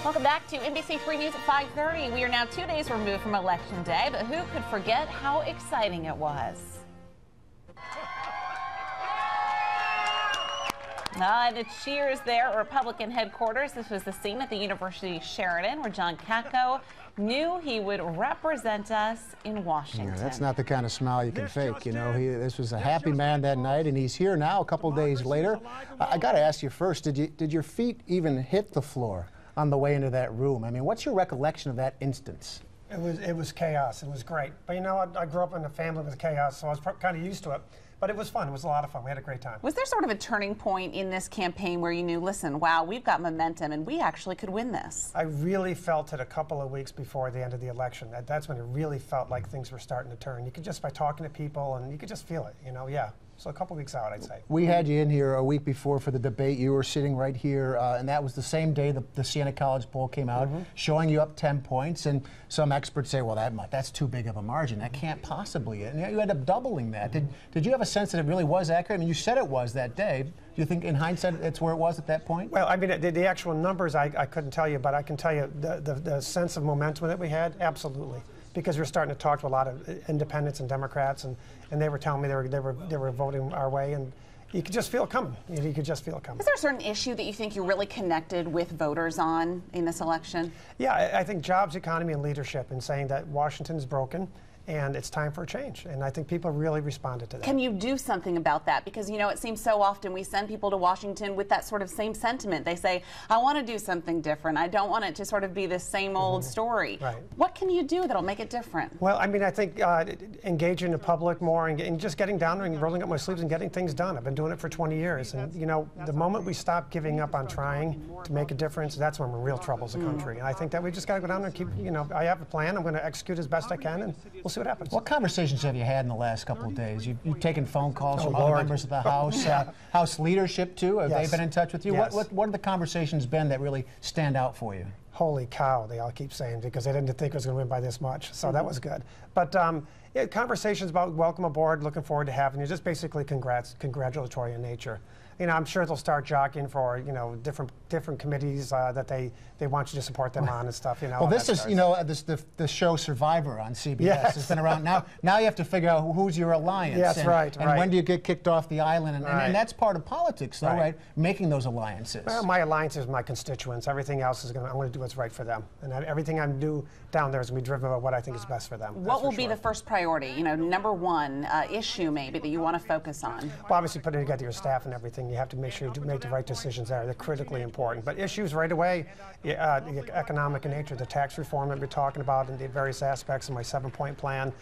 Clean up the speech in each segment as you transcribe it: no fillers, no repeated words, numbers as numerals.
Welcome back to NBC3 News at 5:30. We are now 2 days removed from Election Day, but who could forget how exciting it was? The cheers there at Republican headquarters. This was the scene at the University Sheridan where John Katko knew he would represent us in Washington. Yeah, that's not the kind of smile you can fake. You know, this was a happy man that night, and he's here now a couple days later. I got to ask you first, did your feet even hit the floor on the way into that room? I mean, what's your recollection of that instance? It was chaos. It was great. But you know, I grew up in a family with chaos, so I was kind of used to it. But it was fun. It was a lot of fun. We had a great time. Was there sort of a turning point in this campaign where you knew, listen, wow, we've got momentum and we actually could win this? I really felt it a couple of weeks before the end of the election. That's when it really felt like things were starting to turn. You could just, by talking to people, and you could just feel it, you know, yeah. So a couple weeks out, I'd say. We had you in here a week before for the debate. You were sitting right here, and that was the same day the Siena College poll came out, showing you up 10 points. And some experts say, well, that's too big of a margin. That can't possibly. And you end up doubling that. Did you have a sense that it really was accurate? I mean, you said it was that day. Do you think, in hindsight, it's where it was at that point? Well, I mean, the actual numbers I couldn't tell you, but I can tell you the sense of momentum that we had, absolutely. Because we're starting to talk to a lot of independents and Democrats, and they were telling me they were voting our way, and you could just feel it coming. You could just feel it coming. Is there a certain issue that you think you really connected with voters on in this election? Yeah, I think jobs, economy, and leadership, and saying that Washington is broken and it's time for a change. And I think people really responded to that. Can you do something about that? Because, you know, it seems so often we send people to Washington with that sort of same sentiment. They say, I want to do something different. I don't want it to sort of be the same old story. Right. What can you do that'll make it different? Well, I mean, I think engaging the public more and just getting down there and rolling up my sleeves and getting things done. I've been doing it for 20 years. And, you know, the moment we stop giving up on trying to make a difference, that's when we're in real trouble as a country. And I think that we just got to go down there and keep, you know, I have a plan. I'm going to execute as best I can, and we'll see what happens. What conversations have you had in the last couple of days? You've taken phone calls from other members of the House, House leadership too. Have they been in touch with you? Yes. What have the conversations been that really stand out for you? Holy cow, they all keep saying, because they didn't think it was going to win by this much. So that was good. But yeah, conversations about welcome aboard, looking forward to having you, just basically congratulatory in nature. You know, I'm sure they'll start jockeying for, you know, different committees that they want you to support them on and stuff. You know. Well, this is, you know, the show Survivor on CBS. Yes. It's been around now. Now you have to figure out who's your alliance. Yes, and, right. And when do you get kicked off the island? And that's part of politics, though, right? Making those alliances. Well, my alliance is my constituents. Everything else is I'm going to do what's right for them, and everything I do down there is going to be driven by what I think is best for them. What will be the first priority? You know, number one issue maybe that you want to focus on. Well, obviously, putting together your staff and everything, you have to make sure you make the right decisions there. They're critically important. But issues right away, the economic in nature, the tax reform that we're talking about, and the various aspects of my 7-point plan,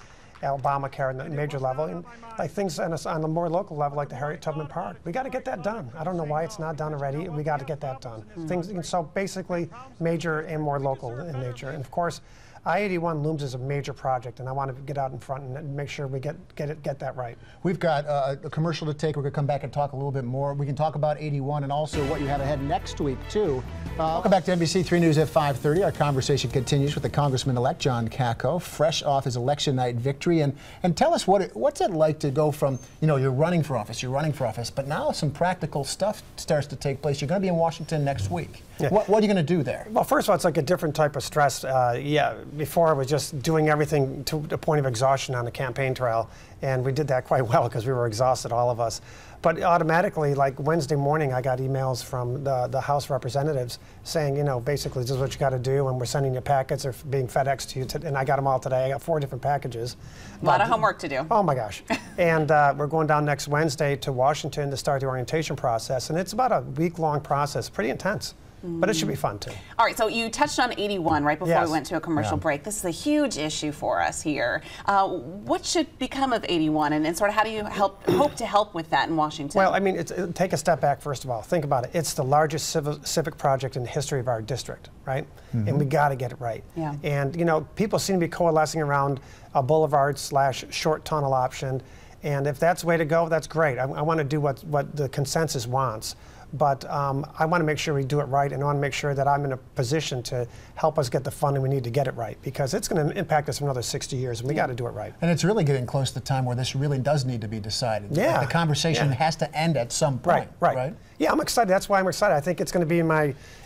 Obamacare on the major level, and like things on a more local level, like the Harriet Tubman Park. We got to get that done. I don't know why it's not done already. We got to get that done. Things, so basically, major and more local in nature. And of course, I-81 looms as a major project, and I want to get out in front and make sure we get that right. We've got a commercial to take. We're going to come back and talk a little bit more. We can talk about 81 and also what you have ahead next week, too. Welcome back to NBC3 News at 5:30. Our conversation continues with the Congressman-elect John Katko, fresh off his election night victory. And tell us, what's it like to go from, you know, you're running for office, but now some practical stuff starts to take place. You're going to be in Washington next week. Yeah. What are you going to do there? Well, first of all, it's like a different type of stress. Yeah, before I was just doing everything to the point of exhaustion on the campaign trail, and we did that quite well because we were exhausted, all of us. But automatically, like Wednesday morning, I got emails from the House representatives saying, you know, basically, this is what you got to do, and we're sending you packets. They're being FedExed to you, and I got them all today. I got 4 different packages. A lot of homework to do. Oh my gosh. And we're going down next Wednesday to Washington to start the orientation process, and it's about a week-long process, pretty intense. But it should be fun, too. All right, so you touched on 81 right before we went to a commercial break. This is a huge issue for us here. What should become of 81, and sort of how do you hope to help with that in Washington? Well, I mean, take a step back, first of all. Think about it. It's the largest civic project in the history of our district, right? And we got to get it right. Yeah. And, you know, people seem to be coalescing around a boulevard/short tunnel option. And if that's the way to go, that's great. I want to do what the consensus wants. but I want to make sure we do it right, and I want to make sure that I'm in a position to help us get the funding we need to get it right, because it's going to impact us for another 60 years, and we got to do it right. And it's really getting close to the time where this really does need to be decided. Yeah. Like the conversation has to end at some point. Right. Yeah, I'm excited. That's why I'm excited. I think it's going to be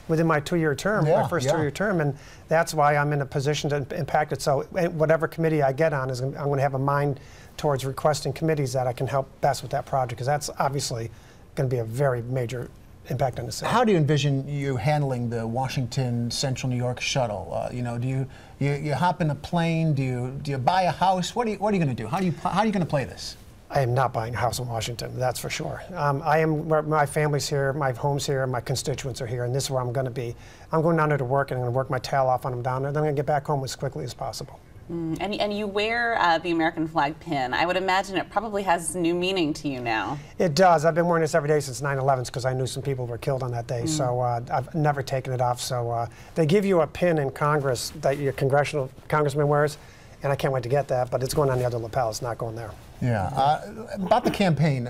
within my 2-year term, my first 2-year term, and that's why I'm in a position to impact it. So whatever committee I get on, I'm going to have a mind towards requesting committees that I can help best with that project, because that's obviously going to be a very major impact on the city. How do you envision you handling the Washington Central New York shuttle? You know, do you hop in a plane? Do you buy a house? What are you going to do? How are you going to play this? I am not buying a house in Washington, that's for sure. My family's here, my home's here, my constituents are here, and this is where I'm going to be. I'm going down there to work, and I'm going to work my tail off when I'm down there. Then I'm going to get back home as quickly as possible. And you wear the American flag pin. I would imagine it probably has new meaning to you now. It does. I've been wearing this every day since 9/11 because I knew some people were killed on that day. So I've never taken it off. So they give you a pin in Congress that your congressman wears, and I can't wait to get that. But it's going on the other lapel. It's not going there. Yeah. About the campaign,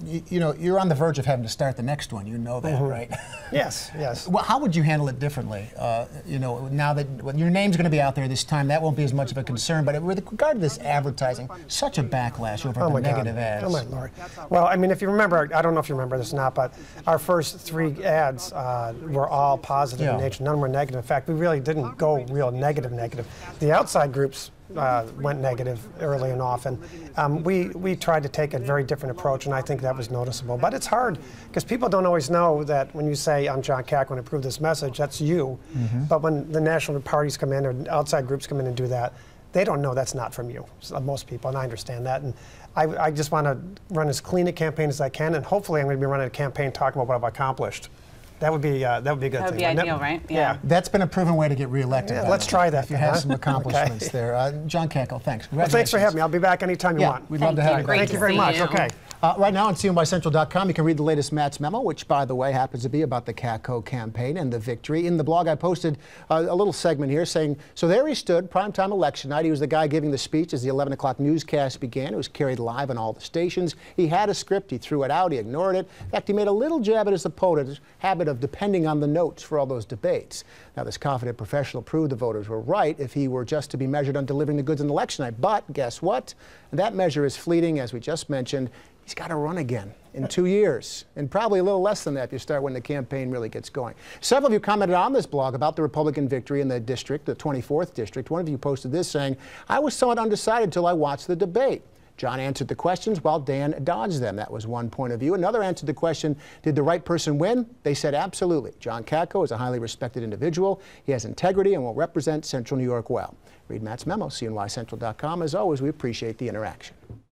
you know, you're on the verge of having to start the next one. You know that, right? Yes, yes. Well, how would you handle it differently? You know, now that your name's going to be out there this time, that won't be as much of a concern. But with regard to this advertising, such a backlash over the negative ads. Oh my Lord. Well, I mean, if you remember, I don't know if you remember this or not, but our first 3 ads were all positive in nature. None were negative. In fact, we really didn't go real negative. The outside groups went negative early and often. We tried to take a very different approach, and I think that was noticeable. But it's hard because people don't always know that when you say, I'm John Katko and approve this message, that's you. But when the national parties come in or outside groups come in and do that, they don't know that's not from you, most people, and I understand that. And I just want to run as clean a campaign as I can, and hopefully I'm going to be running a campaign talking about what I've accomplished. That would be a good thing. That would be ideal, right? Yeah. That's been a proven way to get reelected. Yeah, let's try that. If you have some accomplishments there. John Katko, thanks. Well, thanks for having me. I'll be back anytime you want. We'd love to have you. Great Thank you very much. Okay. Right now on CNYCentral.com, you can read the latest Matt's memo, which, by the way, happens to be about the Katko campaign and the victory. In the blog, I posted a little segment here saying, so there he stood, primetime election night. He was the guy giving the speech as the 11 o'clock newscast began. It was carried live on all the stations. He had a script. He threw it out. He ignored it. In fact, he made a little jab at his opponent, his habit of depending on the notes for all those debates. Now, this confident professional proved the voters were right if he were just to be measured on delivering the goods on election night. But guess what? That measure is fleeting, as we just mentioned. He's got to run again in 2 years, and probably a little less than that if you start when the campaign really gets going. Several of you commented on this blog about the Republican victory in the district, the 24th district. One of you posted this saying, I was somewhat undecided till I watched the debate. John answered the questions while Dan dodged them. That was one point of view. Another answered the question, did the right person win? They said absolutely. John Katko is a highly respected individual. He has integrity and will represent Central New York well. Read Matt's memo, CNYCentral.com. As always, we appreciate the interaction.